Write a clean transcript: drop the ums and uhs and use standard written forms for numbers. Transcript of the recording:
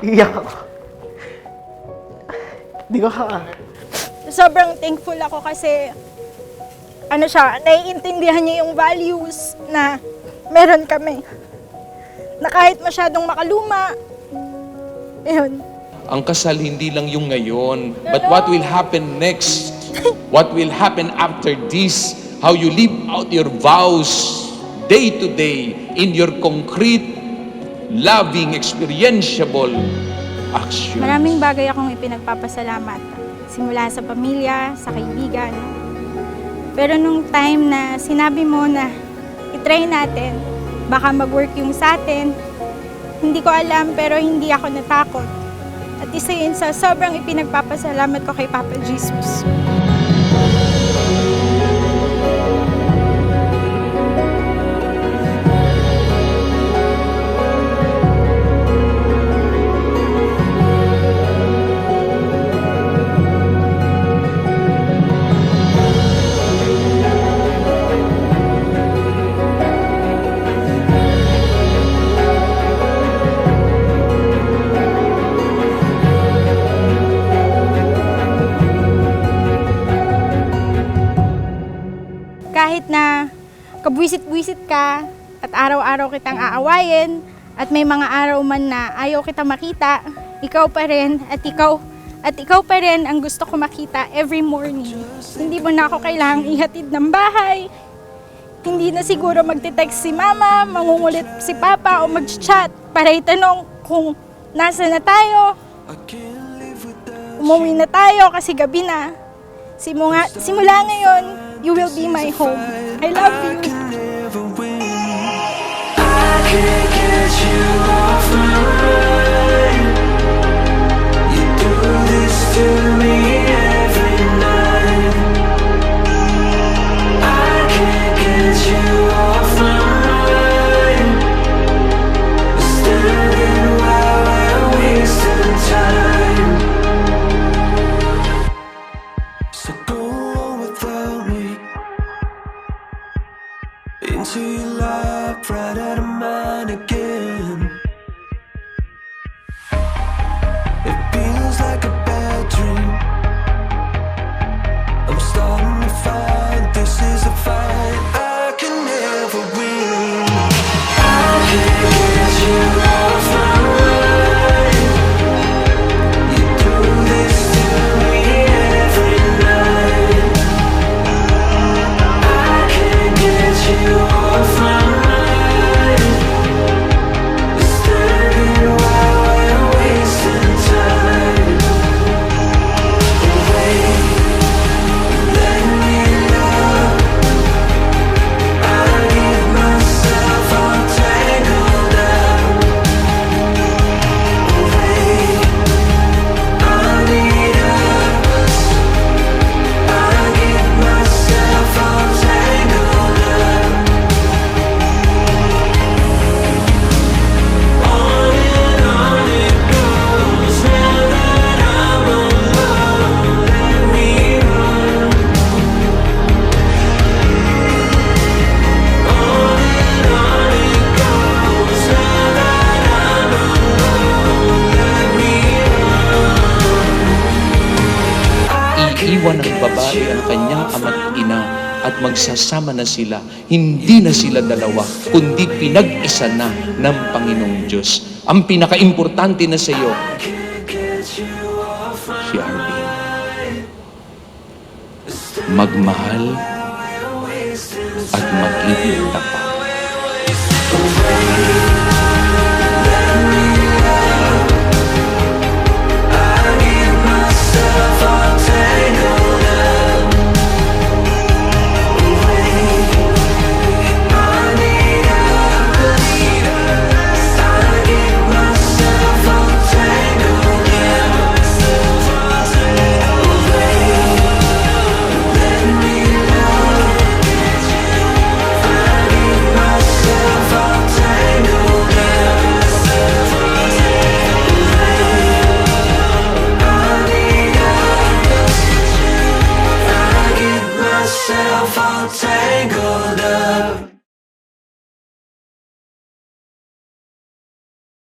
Iyak ako. Di ko kaya. Sobrang thankful ako kasi naiintindihan niya yung values na meron kami. Na kahit masyadong makaluma, ayun. Ang kasal hindi lang yung ngayon, but what will happen next? What will happen after this? How you live out your vows day to day in your concrete, loving, experientiable action. Maraming bagay akong ipinagpapasalamat. Simula sa pamilya, sa kaibigan. Pero nung time na sinabi mo na itry natin, baka mag-work yung sa atin, hindi ko alam pero hindi ako natakot. At isa yun sa sobrang ipinagpapasalamat ko kay Papa Jesus. Kahit na kabwisit-bwisit ka at araw-araw kitang aawayin at may mga araw man na ayaw kita makita, ikaw pa rin at ikaw pa rin ang gusto ko makita every morning. Hindi mo na ako kailangang ihatid ng bahay. Hindi na siguro magte-text si mama, mangungulit si papa o mag-chat para itanong kung nasa na tayo. Umuwi na tayo kasi gabi na. Simula ngayon, you will be my home. I love you. I can't get you off my mind. You do this to me every night. I can't get you off my mind. We're standing while we're wasting time. So go on without me into your life, right out of mine again. It feels like a bad dream. I'm starting to find this is a fight I can never win. I can't get you off my mind. You do this to me every night. I can't get you off my mind. We're standing while we're wasting time. Wait, let me know. I get myself all tangled up. Wait, I need us. I get myself all tangled up. On it goes. Now that I'm alone, let me run. On it goes. Now that I'm alone, let me Iiwan ng babae ang kanyang ama't ina at magsasama na sila. Hindi na sila dalawa, kundi pinag-isa na ng Panginoong Diyos. Ang pinaka-importante na sa iyo, si Arvin. Magmahal at maging tapat.